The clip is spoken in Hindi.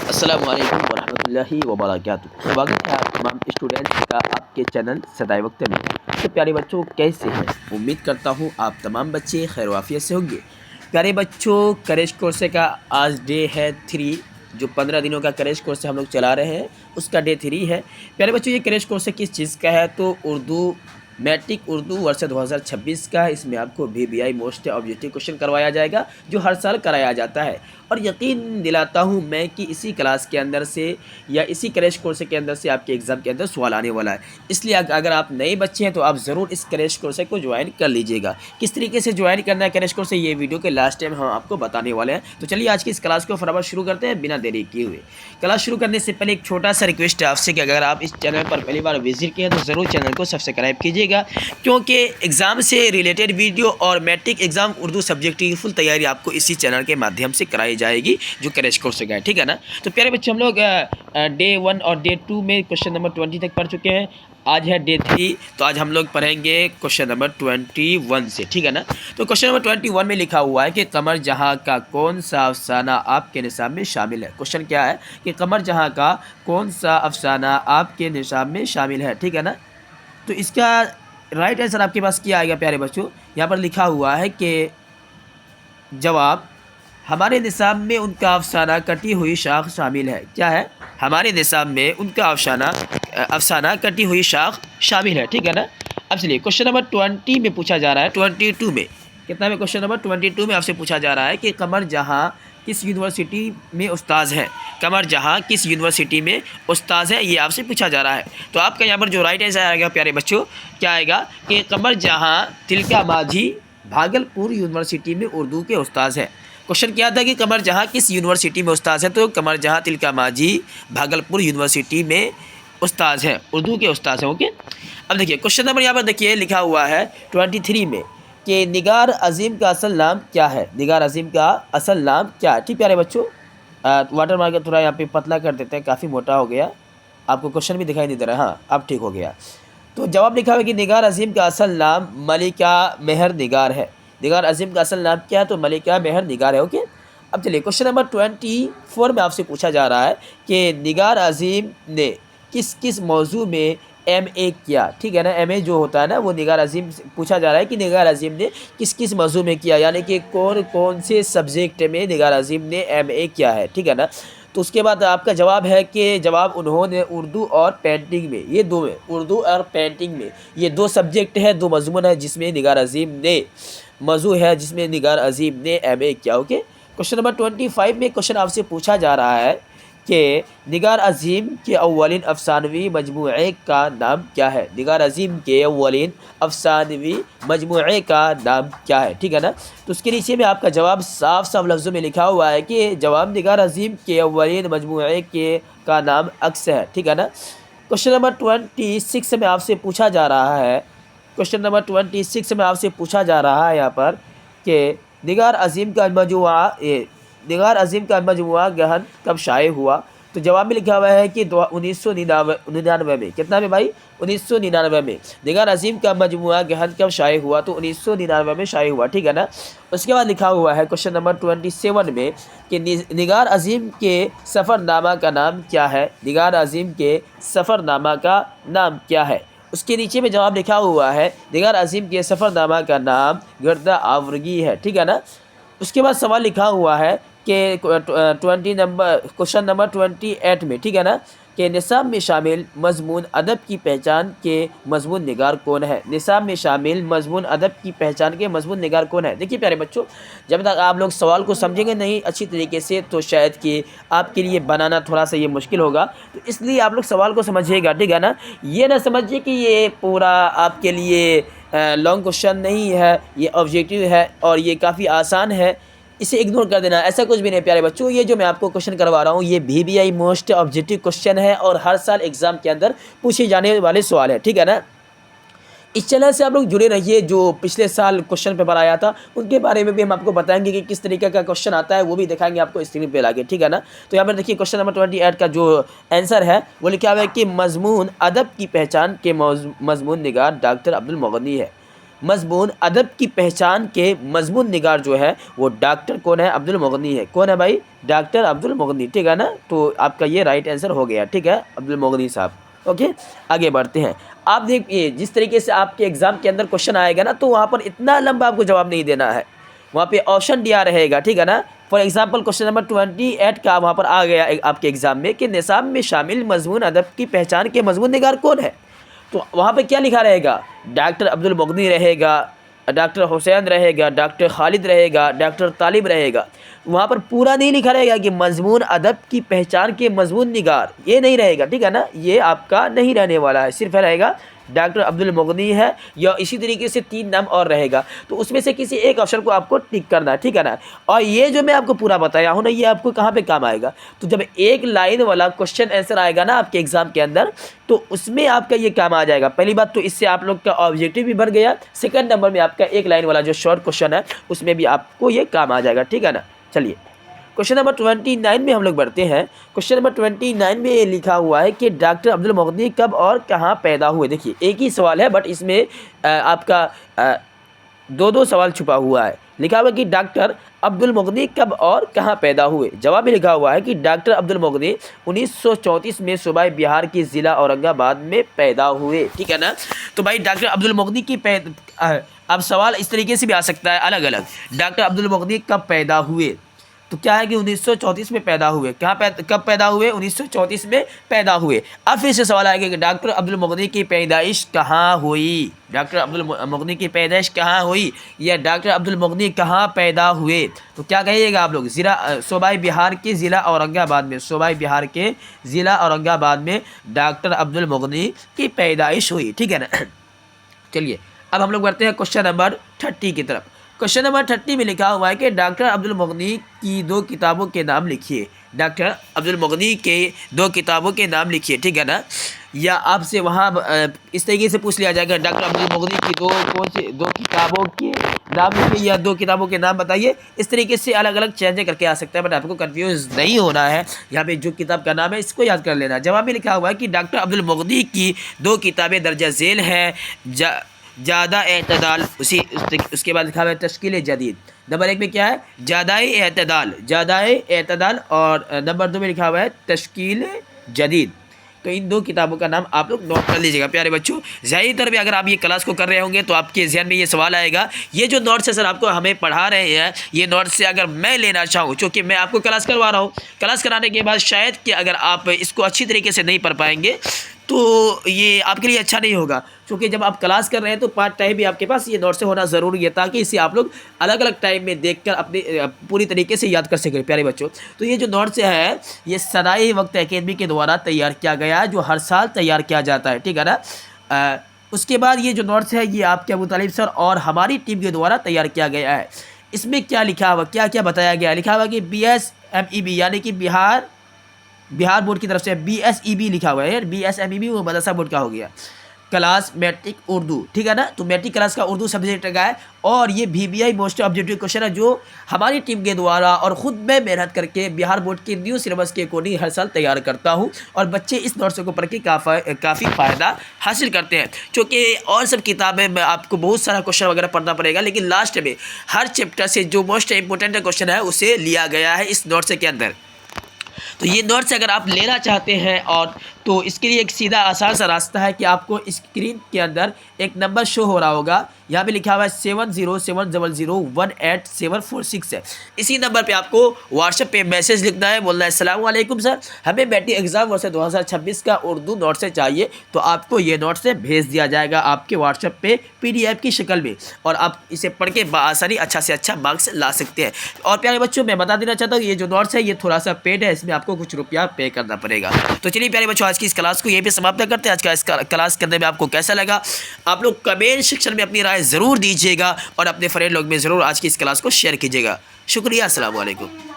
अस्सलामु अलैकुम वरहमतुल्लाहि वबरकातुहू। स्वागत है आप तमाम स्टूडेंट्स का आपके चैनल सदाए वक्त में। तो प्यारे बच्चों, कैसे हैं? उम्मीद करता हूँ आप तमाम बच्चे खैर वाफियत से होंगे। प्यारे बच्चों, करेज कोर्स का आज डे है 3। जो 15 दिनों का करेज कोर्स हम लोग चला रहे हैं उसका डे 3 है। प्यारे बच्चों, ये करेज कोर्स किस चीज़ का है? तो उर्दू मैट्रिक उर्दू वर्ष 2026 का है। इसमें आपको VBI मोस्ट ऑब्जेक्टिव क्वेश्चन करवाया जाएगा जो हर साल कराया जाता है। और यकीन दिलाता हूं मैं कि इसी क्लास के अंदर से या इसी क्रैश कोर्स के अंदर से आपके एग्ज़ाम के अंदर सवाल आने वाला है। इसलिए अगर आप नए बच्चे हैं तो आप ज़रूर इस क्रैश कोर्स को ज्वाइन कर लीजिएगा। किस तरीके से ज्वाइन करना है क्रैश कोर्स, ये वीडियो के लास्ट टाइम हम आपको बताने वाले हैं। तो चलिए आज की इस क्लास को फटाफट शुरू करते हैं बिना देरी किए हुए। क्लास शुरू करने से पहले एक छोटा सा रिक्वेस्ट है आपसे कि अगर आप इस चैनल पर पहली बार विजिट किए तो ज़रूर चैनल को सब्सक्राइब कीजिएगा, क्योंकि एग्ज़ाम से रिलेटेड वीडियो और मैट्रिक एग्ज़ाम उर्दू सब्जेक्ट की फुल तैयारी आपको इसी चैनल के माध्यम से कराई जाएगी जो क्रैश कोर्स का है। ठीक है ना? तो प्यारे बच्चे, हम लोग डे 1 और डे 2 में क्वेश्चन नंबर 20 तक पढ़ चुके हैं। आज है डे 3, तो आज हम लोग पढ़ेंगे क्वेश्चन नंबर 21 से। ठीक है ना? तो क्वेश्चन नंबर 21 में लिखा हुआ है कि कमर जहां का कौन सा अफसाना आपके निसाब में शामिल है। क्वेश्चन क्या है कि कमर जहां का कौन सा अफसाना आपके निसाब में शामिल है। ठीक है ना? तो इसका राइट आंसर आपके पास क्या आएगा प्यारे बच्चों? यहाँ पर लिखा हुआ है कि जवाब, हमारे निसाब में उनका अफसाना कटी हुई शाख शामिल है। क्या है? हमारे निसाब में उनका अफसाना कटी हुई शाख शामिल है। ठीक है ना? अब चलिए क्वेश्चन नंबर 20 में पूछा जा रहा है। 22 में कितना में? क्वेश्चन नंबर 22 में आपसे पूछा जा रहा है कि कमर जहां किस यूनिवर्सिटी में उस्ताद है। कमर जहां किस यूनिवर्सिटी में उस्ताद है, ये आपसे पूछा जा रहा है। तो आपका यहाँ पर जो राइट आंसर आएगा प्यारे बच्चों, क्या आएगा कि कमर जहां तिलका माझी भागलपुर यूनिवर्सिटी में उर्दू के उस्ताद है। क्वेश्चन क्या था कि कमर जहां किस यूनिवर्सिटी में उस्ताद है? तो कमर जहां तिलका माझी भागलपुर यूनिवर्सिटी में उस्ताद है, उर्दू के उस्ताद हैं। ओके, अब देखिए क्वेश्चन नंबर यहाँ पर देखिए लिखा हुआ है 23 में कि निगार अजीम का असल नाम क्या है। निगार अजीम का असल नाम क्या है? ठीक प्यारे बच्चों, वाटर मार्क थोड़ा यहाँ पे पतला कर देते हैं, काफ़ी मोटा हो गया, आपको क्वेश्चन भी दिखाई नहीं दे रहा है। हाँ, अब ठीक हो गया। तो जवाब लिखा हुआ है कि निगार अजीम का असल नाम मलिका मेहर निगार है। निगार अजीम का असल नाम क्या है? तो मलिका मेहर निगार है। ओके, अब चलिए क्वेश्चन नंबर 24 में आपसे पूछा जा रहा है कि निगार अजीम ने किस किस मौजू में MA किया। ठीक है ना? MA जो होता है ना, वो निगार अजीम से पूछा जा रहा है कि निगार अजीम ने किस किस मौजू में किया, यानी कि कौन कौन से सब्जेक्ट में निगार अजीम ने MA किया है। ठीक है ना? तो उसके बाद आपका जवाब है कि जवाब उन्होंने उर्दू और पेंटिंग में, ये दो में, उर्दू और पेंटिंग में, ये दो सब्जेक्ट है, दो मजमून है जिसमें निगार अजीम ने मौजू है जिसमें निगार अजीम ने MA किया। ओके, क्वेश्चन नंबर 25 में क्वेश्चन आपसे पूछा जा रहा है कि निगार अजीम के अव्वलिन अफसानवी मजमूए का नाम क्या है। निगार अजीम के अव्वलिन अफसानवी मजमूए का नाम क्या है। ठीक है ना? तो उसके नीचे में आपका जवाब साफ साफ लफ्ज़ों में लिखा हुआ है कि जवाब निगार अजीम के अव्वलिन मजमूए के का नाम अक्स है। ठीक है ना? क्वेश्चन नंबर 26 में आपसे पूछा जा रहा है, क्वेश्चन नंबर 26 में आपसे पूछा जा रहा है यहाँ पर कि निगार अजीम का मजमुआ गहन कब शाये हुआ। तो जवाब में लिखा हुआ है कि 1999 में। कितना में भाई? 1999 में निगार अजीम का मजमुआ गहन कब शाये हुआ? तो 1999 में शाये हुआ। ठीक है ना? उसके बाद लिखा हुआ है क्वेश्चन नंबर 27 में कि निगार अजीम के सफ़रनामा का नाम क्या है। निगार अजीम के सफ़रनामा का नाम क्या है? उसके नीचे में जवाब लिखा हुआ है निगार अजीम के सफ़रनामा का नाम गर्दा आवरगी है। ठीक है ना? उसके बाद सवाल लिखा हुआ है कि क्वेश्चन नंबर 28 में, ठीक है ना, कि निसाब में शामिल मजमून अदब की पहचान के मजमून निगार कौन है। निसाब में शामिल मजमून अदब की पहचान के मजमून निगार कौन है? देखिए प्यारे बच्चों, जब तक आप लोग सवाल को समझेंगे नहीं अच्छी तरीके से तो शायद कि आपके लिए बनाना थोड़ा सा ये मुश्किल होगा। तो इसलिए आप लोग सवाल को समझिएगा। ठीक है ना? ये ना समझिए कि ये पूरा आपके लिए लॉन्ग क्वेश्चन नहीं है, ये ऑब्जेक्टिव है और ये काफ़ी आसान है, इसे इग्नोर कर देना, ऐसा कुछ भी नहीं प्यारे बच्चों। ये जो मैं आपको क्वेश्चन करवा रहा हूँ ये VBI मोस्ट ऑब्जेक्टिव क्वेश्चन है और हर साल एग्जाम के अंदर पूछे जाने वाले सवाल है। ठीक है ना? इस चैनल से आप लोग जुड़े रहिए। जो पिछले साल क्वेश्चन पेपर आया था उनके बारे में भी हम आपको बताएंगे कि किस तरीके का क्वेश्चन आता है, वो भी दिखाएंगे आपको स्क्रीन पे लाके। ठीक है ना? तो यहाँ पर देखिए क्वेश्चन नंबर 28 का जो आंसर है वो लिखा हुआ है कि मजमून अदब की पहचान के मजमून निगार डॉक्टर अब्दुल मुगनी है। मजमून अदब की पहचान के मजमून निगार जो है वो डॉक्टर कौन है? अब्दुल मुगनी है। कौन है भाई? डॉक्टर अब्दुल मुगनी, ठीक है ना। तो आपका ये राइट आंसर हो गया, ठीक है, अब्दुल मुगनी साहब। ओके, आगे बढ़ते हैं। आप देखिए जिस तरीके से आपके एग्जाम के अंदर क्वेश्चन आएगा ना, तो वहाँ पर इतना लंबा आपको जवाब नहीं देना है, वहाँ पे ऑप्शन दिया रहेगा, ठीक है ना। फॉर एग्जांपल क्वेश्चन नंबर 28 का वहाँ पर आ गया आपके एग्जाम में कि निसाब में शामिल मजमून अदब की पहचान के मजमून निगार कौन है? तो वहाँ पे क्या लिखा रहेगा? डॉक्टर अब्दुल मुगनी रहेगा, डॉक्टर हुसैन रहेगा, डॉक्टर खालिद रहेगा, डॉक्टर तालिब रहेगा। वहाँ पर पूरा नहीं लिखा रहेगा कि मजमून अदब की पहचान के मजमून निगार, ये नहीं रहेगा, ठीक है ना। ये आपका नहीं रहने वाला है, सिर्फ रहेगा डॉक्टर अब्दुल मुगनी है, या इसी तरीके से 3 नाम और रहेगा। तो उसमें से किसी एक ऑप्शन को आपको टिक करना है, ठीक है ना। और ये जो मैं आपको पूरा बताया हूँ ना, ये आपको कहाँ पे काम आएगा? तो जब एक लाइन वाला क्वेश्चन आंसर आएगा ना आपके एग्जाम के अंदर, तो उसमें आपका ये काम आ जाएगा। पहली बात तो इससे आप लोग का ऑब्जेक्टिव भी बन गया। सेकंड नंबर में आपका एक लाइन वाला जो शॉर्ट क्वेश्चन है उसमें भी आपको ये काम आ जाएगा, ठीक है ना। चलिए क्वेश्चन नंबर 29 में हम लोग बढ़ते हैं। क्वेश्चन नंबर 29 में ये लिखा हुआ है कि डॉक्टर अब्दुल मुगनी कब और कहाँ पैदा हुए। देखिए एक ही सवाल है, बट इसमें आपका दो सवाल छुपा हुआ है। लिखा हुआ है कि डॉक्टर अब्दुल मुगनी कब और कहाँ पैदा हुए। जवाब में लिखा हुआ है कि डॉक्टर अब्दुल मुगनी 1934 में सूबा बिहार के ज़िला औरंगाबाद में पैदा हुए, ठीक है ना। तो भाई डॉक्टर अब्दुल मुगनी की अब सवाल इस तरीके से भी आ सकता है अलग अलग। डॉक्टर अब्दुल मुगनी कब पैदा हुए? तो क्या है कि 1934 में पैदा हुए। कब पैदा हुए? 1934 में पैदा हुए। अब फिर से सवाल आएगा कि डॉक्टर अब्दुल मुगनी की पैदाइश कहाँ हुई? डॉक्टर अब्दुल मुगनी की पैदाइश कहाँ हुई, या डॉक्टर अब्दुल मुगनी कहाँ पैदा हुए? तो क्या कहिएगा आप लोग? सूबाई बिहार के ज़िला औरंगाबाद में, सूबाई बिहार के ज़िला औरंगाबाद में डॉक्टर अब्दुल मुगनी की पैदाइश हुई, ठीक है ना। चलिए अब हम लोग बढ़ते हैं क्वेश्चन नंबर 30 की तरफ। क्वेश्चन नंबर 30 में लिखा हुआ है कि डॉक्टर अब्दुल मुगनी की 2 किताबों के नाम लिखिए। डॉक्टर अब्दुल मुगनी के 2 किताबों के नाम लिखिए, ठीक है ना। या आपसे वहाँ इस तरीके से पूछ लिया जाएगा डॉक्टर अब्दुल मुगनी की दो किताबों के नाम लिखिए, या 2 किताबों के नाम बताइए। इस तरीके से अलग अलग चेंज करके आ सकता है, बट आपको कंफ्यूज नहीं होना है। यहाँ पे जो किताब का नाम है इसको याद कर लेना। जवाब में लिखा हुआ है कि डॉक्टर अब्दुल मुगनी की 2 किताबें दर्जा झेल हैं। ज़्यादा एतदाल, उसके बाद लिखा हुआ है तश्कील जदीद। नंबर 1 में क्या है? ज़्यादा एतदाल, और नंबर 2 में लिखा हुआ है तश्कील जदीद। तो इन 2 किताबों का नाम आप लोग नोट कर लीजिएगा प्यारे बच्चों। ज़्यादातर भी अगर आप ये क्लास को कर रहे होंगे तो आपके जहन में ये सवाल आएगा, ये जो नोट्स है सर आपको हमें पढ़ा रहे हैं, ये नोट्स से अगर मैं लेना चाहूँ, क्योंकि मैं आपको क्लास करवा रहा हूँ, क्लास कराने के बाद शायद कि अगर आप इसको अच्छी तरीके से नहीं पढ़ पाएंगे तो ये आपके लिए अच्छा नहीं होगा। क्योंकि जब आप क्लास कर रहे हैं तो पार्ट टाइम भी आपके पास ये नोट्स होना ज़रूरी है, ताकि इसे आप लोग अलग अलग टाइम में देखकर अपने पूरी तरीके से याद कर सकें प्यारे बच्चों। तो ये जो नोट्स है ये सदाई वक्त एकेडमी के द्वारा तैयार किया गया है, जो हर साल तैयार किया जाता है, ठीक है ना। उसके बाद ये जो नोट्स है ये आपके अबू तालिब सर और हमारी टीम के द्वारा तैयार किया गया है। इसमें क्या लिखा हुआ, क्या क्या बताया गया? लिखा हुआ कि BSMEB यानी कि बिहार बोर्ड की तरफ से BSEB लिखा हुआ है यार। BSMEB वो मदरसा बोर्ड का हो गया। क्लास मैट्रिक उर्दू, ठीक है ना। तो मैट्रिक क्लास का उर्दू सब्जेक्ट का है, और ये VBI मोस्ट ऑब्जेक्टिव क्वेश्चन है जो हमारी टीम के द्वारा और ख़ुद मैं मेहनत करके बिहार बोर्ड के न्यू सिलेबस के अकॉर्डिंग हर साल तैयार करता हूँ, और बच्चे इस नोट्स को पढ़ के काफ़ी फ़ायदा हासिल करते हैं। क्योंकि और सब किताबें में आपको बहुत सारा क्वेश्चन वगैरह पढ़ना पड़ेगा, लेकिन लास्ट में हर चैप्टर से जो मोस्ट इंपॉर्टेंट क्वेश्चन है उसे लिया गया है इस नोट्स के अंदर। तो ये नोट्स अगर आप लेना चाहते हैं और तो इसके लिए एक सीधा आसान सा रास्ता है कि आपको स्क्रीन के अंदर एक नंबर शो हो रहा होगा, यहाँ पे लिखा हुआ है 7070018746 है। इसी नंबर पे आपको व्हाट्सएप पे मैसेज लिखना है, बोलना है अस्सलाम वालेकुम सर, हमें मैट्रिक एग्जाम वर्ष 2026 का उर्दू नोट से चाहिए। तो आपको ये नोट से भेज दिया जाएगा आपके व्हाट्सएप पे PDF की शक्ल में, और आप इसे पढ़ के बआसानी अच्छा से अच्छा मार्क्स ला सकते हैं। और प्यारे बच्चों मैं बता देना चाहता हूँ ये जो नोट्स है ये थोड़ा सा पेड है, इसमें आपको कुछ रुपया पे करना पड़ेगा। तो चलिए प्यारे बच्चों आज की इस क्लास को यहीं पे समाप्त करते हैं। आज का इस क्लास करने में आपको कैसा लगा आप लोग कमेंट सेक्शन में अपनी राय ज़रूर दीजिएगा, और अपने फ्रेंड लोग में ज़रूर आज की इस क्लास को शेयर कीजिएगा। शुक्रिया, अस्सलाम वालेकुम।